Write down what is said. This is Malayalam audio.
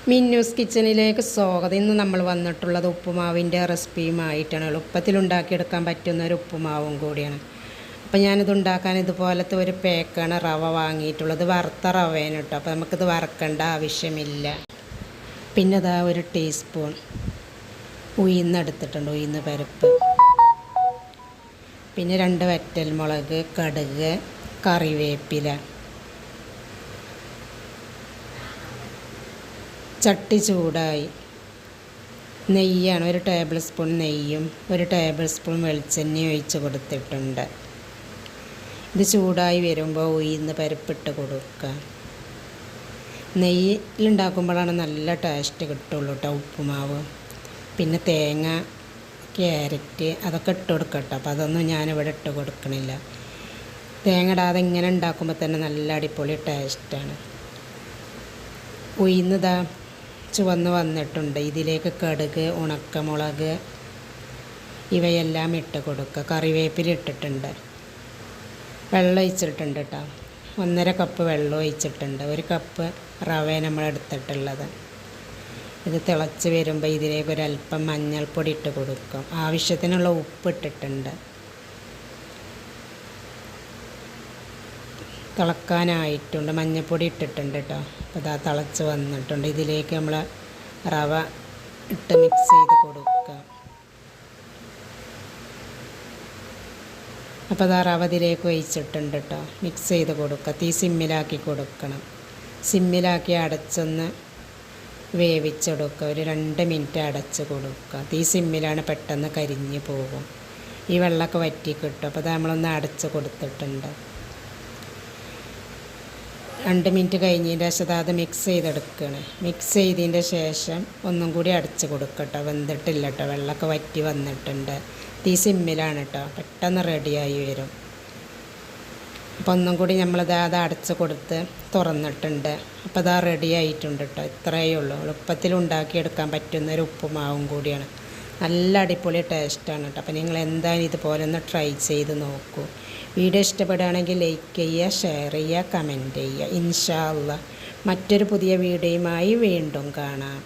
മിന്നൂസ് കിച്ചണിലേക്ക് സ്വാഗതം. ഇന്ന് നമ്മൾ വന്നിട്ടുള്ളത് ഉപ്പുമാവിൻ്റെ റെസിപ്പിയുമായിട്ടാണ്. എളുപ്പത്തിലുണ്ടാക്കിയെടുക്കാൻ പറ്റുന്ന ഒരു ഉപ്പുമാവും കൂടിയാണ്. അപ്പോൾ ഞാനിത് ഉണ്ടാക്കാൻ ഇതുപോലത്തെ ഒരു പേക്കാണ് റവ വാങ്ങിയിട്ടുള്ളത്. വറുത്ത റവേനെ കേട്ടോ. അപ്പോൾ നമുക്കിത് വറക്കേണ്ട ആവശ്യമില്ല. പിന്നെ ഇതാ ഒരു ടീസ്പൂൺ ഉഴുന്നെടുത്തിട്ടുണ്ട്, ഉഴുന്ന് പരിപ്പ്. പിന്നെ 2 വറ്റൽമുളക്, കടുക്, കറിവേപ്പില. ചട്ടി ചൂടായി. നെയ്യാണ്, 1 ടേബിൾ സ്പൂൺ നെയ്യും 1 ടേബിൾ സ്പൂൺ വെളിച്ചെണ്ണയും ഒഴിച്ച് കൊടുത്തിട്ടുണ്ട്. ഇത് ചൂടായി വരുമ്പോൾ ഉഴുന്ന് പരിപ്പിട്ട് കൊടുക്കുക. നെയ്യിലുണ്ടാക്കുമ്പോഴാണ് നല്ല ടേസ്റ്റ് കിട്ടുള്ളൂ കേട്ടോ ഉപ്പുമാവ്. പിന്നെ തേങ്ങ, ക്യാരറ്റ് അതൊക്കെ ഇട്ട് കൊടുക്കട്ടോ. അപ്പോൾ അതൊന്നും ഞാനിവിടെ ഇട്ട് കൊടുക്കണില്ല. തേങ്ങ ഇടാതെ ഇങ്ങനെ ഉണ്ടാക്കുമ്പോൾ തന്നെ നല്ല അടിപൊളി ടേസ്റ്റാണ്. ഉഴുന്നതാ ചുവന്ന് വന്നിട്ടുണ്ട്. ഇതിലേക്ക് കടുക്, ഉണക്കമുളക് ഇവയെല്ലാം ഇട്ട് കൊടുക്കുക. കറിവേപ്പില ഇട്ടിട്ടുണ്ട്. വെള്ളം ഒഴിച്ചിട്ടുണ്ട് കേട്ടോ. 1.5 കപ്പ് വെള്ളം ഒഴിച്ചിട്ടുണ്ട്. 1 കപ്പ് റവ നമ്മൾ എടുത്തിട്ടുള്ളത്. ഇത് തിളച്ച് വരുമ്പോൾ ഇതിലേക്ക് ഒരല്പം മഞ്ഞൾപ്പൊടി ഇട്ട് കൊടുക്കും. ആവശ്യത്തിനുള്ള ഉപ്പ് ഇട്ടിട്ടുണ്ട്. തിളക്കാനായിട്ടുണ്ട്. മഞ്ഞൾപ്പൊടി ഇട്ടിട്ടുണ്ട് കേട്ടോ. അപ്പോൾ ഇതാ തിളച്ച് വന്നിട്ടുണ്ട്. ഇതിലേക്ക് നമ്മൾ റവ ഇട്ട് മിക്സ് ചെയ്ത് കൊടുക്കുക. അപ്പോൾ ഇതാ റവ ഇതിലേക്ക് ഒഴിച്ചിട്ടുണ്ട് കേട്ടോ. മിക്സ് ചെയ്ത് കൊടുക്കുക. തീ സിമ്മിലാക്കി കൊടുക്കണം. സിമ്മിലാക്കി അടച്ചൊന്ന് വേവിച്ചെടുക്കുക. ഒരു 2 മിനിറ്റ് അടച്ച് കൊടുക്കുക. തീ സിമ്മിലാണ്, പെട്ടെന്ന് കരിഞ്ഞ് പോകും. ഈ വെള്ളമൊക്കെ വറ്റി കിട്ടും. അപ്പോൾ ഇത് നമ്മളൊന്ന് അടച്ച് കൊടുത്തിട്ടുണ്ട്. 2 മിനിറ്റ് കഴിഞ്ഞതിൻ്റെ ശേഷം അത് മിക്സ് ചെയ്തെടുക്കുകയാണ്. മിക്സ് ചെയ്തതിൻ്റെ ശേഷം ഒന്നും കൂടി അടച്ച് കൊടുക്കട്ടോ. വെന്തിട്ടില്ല കേട്ടോ, വെള്ളമൊക്കെ വറ്റി വന്നിട്ടുണ്ട്. തീ സിമ്മിലാണ് കേട്ടോ, പെട്ടെന്ന് റെഡിയായി വരും. അപ്പോൾ ഒന്നും കൂടി നമ്മളത് അടച്ച് കൊടുത്ത് തുറന്നിട്ടുണ്ട്. അപ്പോൾ അതാ റെഡി ആയിട്ടുണ്ട് കേട്ടോ. ഇത്രയേ ഉള്ളൂ. എളുപ്പത്തിൽ ഉണ്ടാക്കിയെടുക്കാൻ പറ്റുന്ന ഒരു ഉപ്പുമാവും കൂടിയാണ്. നല്ല അടിപൊളി ടേസ്റ്റാണ് കേട്ടോ. അപ്പോൾ നിങ്ങൾ എന്തായാലും ഇതുപോലെ ഒന്ന് ട്രൈ ചെയ്ത് നോക്കൂ. വീഡിയോ ഇഷ്ടപ്പെടുകയാണെങ്കിൽ ലൈക്ക് ചെയ്യുക, ഷെയർ ചെയ്യുക, കമൻറ്റ് ചെയ്യുക. ഇൻഷാ അല്ലാഹ് മറ്റൊരു പുതിയ വീഡിയോയുമായി വീണ്ടും കാണാം.